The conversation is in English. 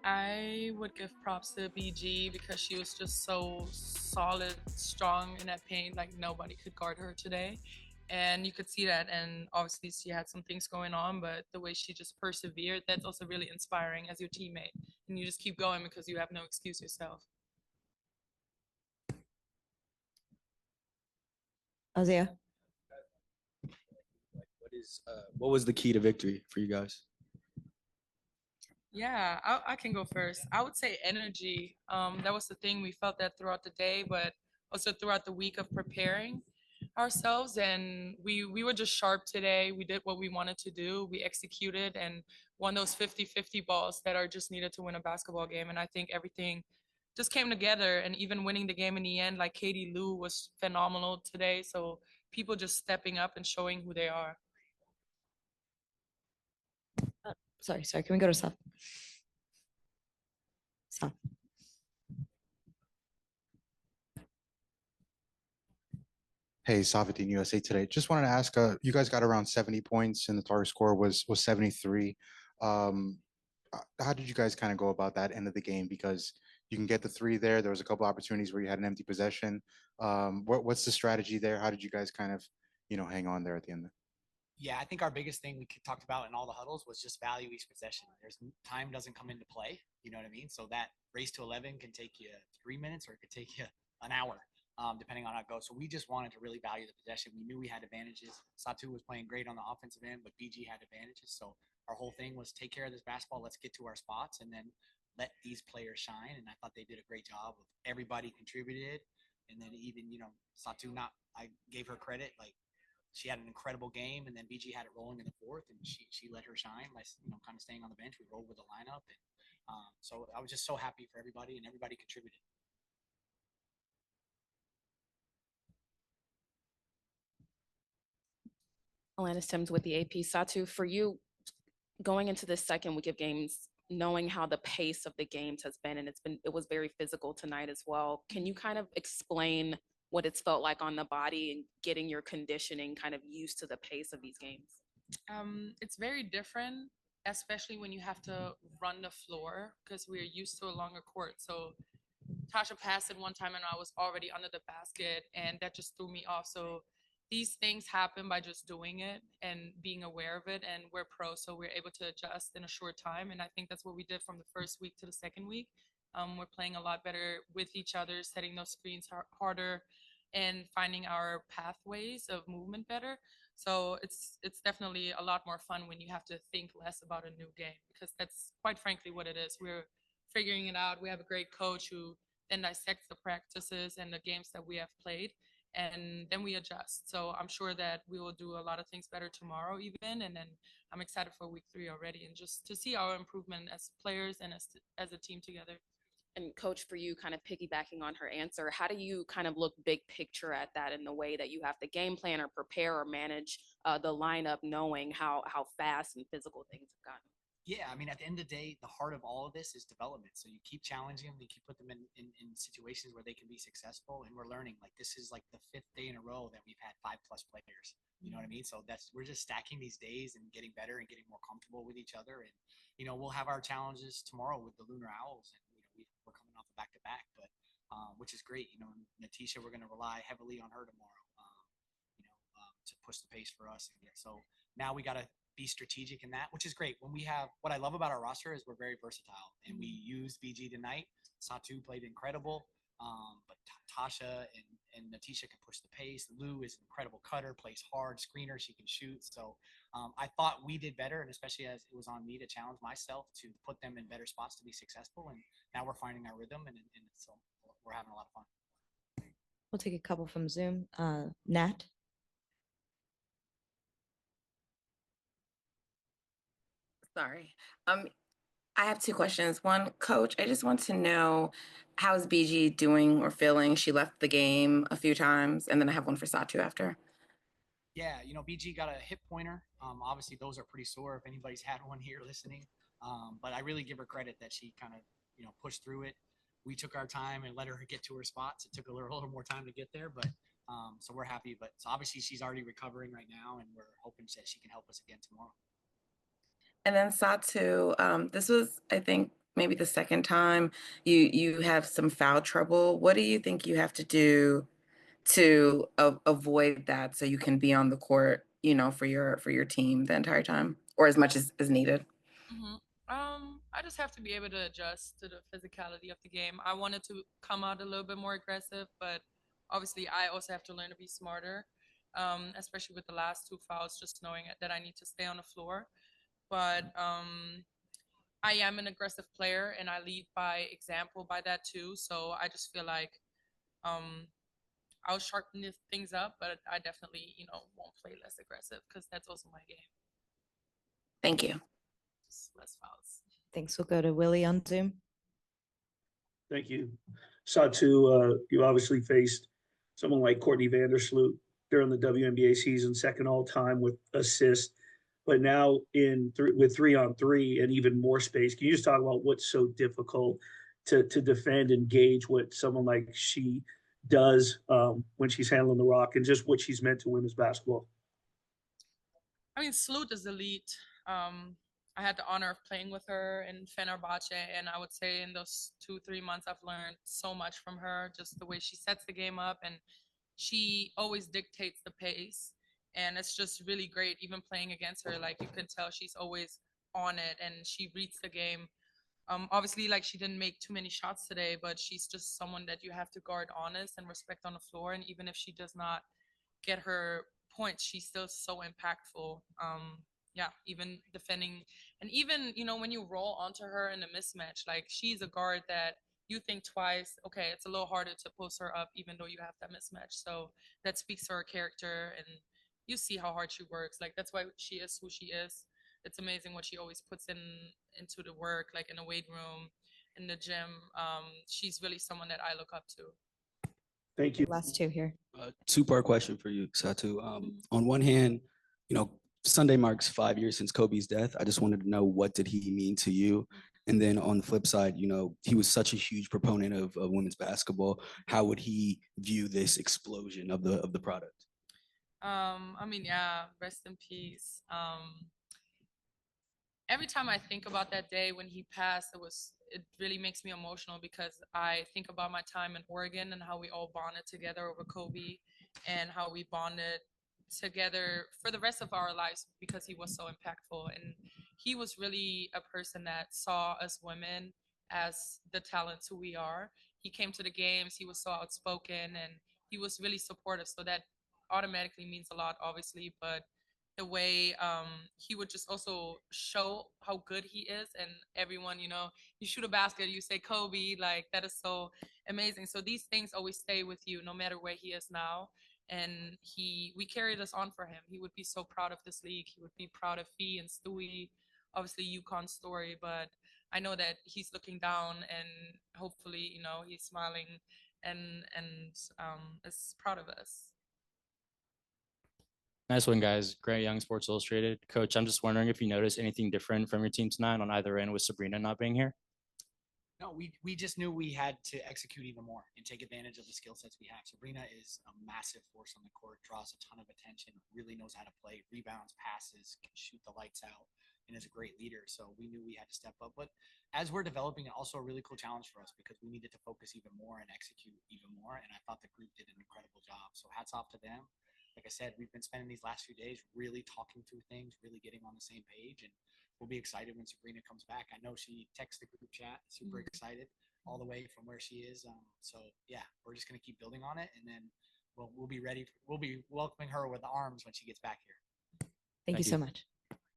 I would give props to BG because she was just so solid, strong in that paint. Like nobody could guard her today. And you could see that. And obviously, she had some things going on, but the way she just persevered, that's also really inspiring as your teammate. And you just keep going because you have no excuse yourself. Isaiah. What was the key to victory for you guys? Yeah, I can go first. I would say energy. That was the thing. We felt that throughout the day, but also throughout the week of preparing ourselves. And we were just sharp today. We did what we wanted to do. We executed and won those 50-50 balls that are just needed to win a basketball game. And I think everything just came together. And even winning the game in the end, like Katie Lou was phenomenal today. So people just stepping up and showing who they are. Sorry. Can we go to Seth? Seth. Hey, Savatine USA Today. Just wanted to ask, you guys got around 70 points and the target score was 73. Um, how did you guys kind of go about that end of the game? Because you can get the three there. There was a couple opportunities where you had an empty possession. What's the strategy there? How did you guys kind of, hang on there at the end? Yeah, I think our biggest thing we talked about in all the huddles was just value each possession. There's time doesn't come into play. You know what I mean? So that race to 11 can take you 3 minutes or it could take you an hour, depending on how it goes. So we just wanted to really value the possession. We knew we had advantages. Satou was playing great on the offensive end, but BG had advantages. So our whole thing was take care of this basketball. Let's get to our spots and then let these players shine. And I thought they did a great job of everybody contributed. And then even, Satou, I gave her credit. Like, she had an incredible game, and then BG had it rolling in the fourth, and she let her shine by kind of staying on the bench. We rolled with the lineup, and so I was just so happy for everybody, and everybody contributed. Alanis Sims with the AP. Satou, for you, going into this second week of games, knowing how the pace of the games has been, and it was very physical tonight as well. Can you kind of explain what it's felt like on the body and getting your conditioning kind of used to the pace of these games? It's very different, especially when you have to run the floor because we're used to a longer court. So Tasha passed it one time and I was already under the basket, and that just threw me off. So these things happen by just doing it and being aware of it. And we're pros, so we're able to adjust in a short time. And I think that's what we did from the first week to the second week. We're playing a lot better with each other, setting those screens harder, and finding our pathways of movement better. So it's definitely a lot more fun when you have to think less about a new game because that's quite frankly what it is. We're figuring it out. We have a great coach who then dissects the practices and the games that we have played, and then we adjust. So I'm sure that we will do a lot of things better tomorrow even, and then I'm excited for week 3 already and just to see our improvement as players and as a team together. And coach, for you, kind of piggybacking on her answer, how do you kind of look big picture at that in the way that you have to game plan or prepare or manage the lineup, knowing how fast and physical things have gotten? Yeah, I mean, at the end of the day, the heart of all of this is development. So you keep challenging them, you keep put them in situations where they can be successful, and we're learning. Like, this is like the 5th day in a row that we've had 5+ players. You know what I mean? So we're just stacking these days and getting better and getting more comfortable with each other. And we'll have our challenges tomorrow with the Lunar Owls, and we're coming off a back-to-back, but which is great. Natisha, we're going to rely heavily on her tomorrow. To push the pace for us. So now we got to be strategic in that, which is great. What I love about our roster is we're very versatile, and we used BG tonight. Satou played incredible, but Tasha and Natisha can push the pace. Lou is an incredible cutter, plays hard, screener, she can shoot. So I thought we did better, and especially as it was on me to challenge myself to put them in better spots to be successful. And now we're finding our rhythm, and so we're having a lot of fun. We'll take a couple from Zoom. Nat. Sorry. I have two questions. One, Coach, I just want to know, how's BG doing or feeling? She left the game a few times, and then I have one for Satou after. Yeah, BG got a hip pointer. Obviously, those are pretty sore if anybody's had one here listening. But I really give her credit that she kind of, pushed through it. We took our time and let her get to her spots. It took a little more time to get there, but so we're happy. But so obviously, she's already recovering right now, and we're hoping that she can help us again tomorrow. And then Satou, this was, I think, maybe the second time you have some foul trouble. What do you think you have to do to avoid that so you can be on the court, for your team the entire time or as much as needed? hmm I just have to be able to adjust to the physicality of the game. I wanted to come out a little bit more aggressive, but obviously I also have to learn to be smarter, especially with the last two fouls, just knowing that I need to stay on the floor. But I am an aggressive player and I lead by example by that too. So I just feel like um, I'll sharpen things up, but I definitely, won't play less aggressive because that's also my game. Thank you. Just less fouls. Thanks. We'll go to Willie on Zoom. Thank you. Satou, you obviously faced someone like Courtney Vandersloot during the WNBA season, second all time with assists, but now with 3-on-3 and even more space. Can you just talk about what's so difficult to defend and gauge what someone like she does when she's handling the rock and just what she's meant to women's basketball? I mean, Sloot is elite. I had the honor of playing with her in Fenerbahce, and I would say in those 2-3 months, I've learned so much from her, just the way she sets the game up, and she always dictates the pace, and it's just really great. Even playing against her, like you can tell she's always on it, and she reads the game. Obviously, like she didn't make too many shots today, but she's just someone that you have to guard honest and respect on the floor, and even if she does not get her points, she's still so impactful. Yeah, even defending, and even when you roll onto her in a mismatch, like she's a guard that you think twice. Okay, it's a little harder to post her up, even though you have that mismatch. So that speaks to her character, and you see how hard she works. Like that's why she is who she is. It's amazing what she always puts into the work, like in the weight room, in the gym. She's really someone that I look up to. Thank you. Last two here. Two-part question for you, Satou. On one hand, Sunday marks 5 years since Kobe's death. I just wanted to know, what did he mean to you? And then on the flip side, he was such a huge proponent of women's basketball. How would he view this explosion of the product? I mean, yeah, rest in peace. Every time I think about that day when he passed, it really makes me emotional because I think about my time in Oregon and how we all bonded together over Kobe and how we bonded together for the rest of our lives because he was so impactful. And he was really a person that saw us women as the talents who we are. He came to the games, he was so outspoken, and he was really supportive. So that automatically means a lot, obviously, but the way he would just also show how good he is, and everyone, you shoot a basket, you say Kobe, like that is so amazing. So these things always stay with you no matter where he is now, and we carry this on for him. He would be so proud of this league. He would be proud of Fee and Stewie, obviously UConn's story, but I know that he's looking down and hopefully he's smiling and is proud of us. Nice one, guys. Grant Young, Sports Illustrated. Coach, I'm just wondering if you noticed anything different from your team tonight on either end with Sabrina not being here? No, we just knew we had to execute even more and take advantage of the skill sets we have. Sabrina is a massive force on the court, draws a ton of attention, really knows how to play, rebounds, passes, can shoot the lights out, and is a great leader. So we knew we had to step up. But as we're developing, also a really cool challenge for us because we needed to focus even more and execute even more. And I thought the group did an incredible job. So hats off to them. Like I said, we've been spending these last few days really talking through things, really getting on the same page, and we'll be excited when Sabrina comes back. I know she texts the group chat, super excited all the way from where she is. So yeah, we're just gonna keep building on it, and then we'll be ready. We'll be welcoming her with arms when she gets back here. Thank you so much.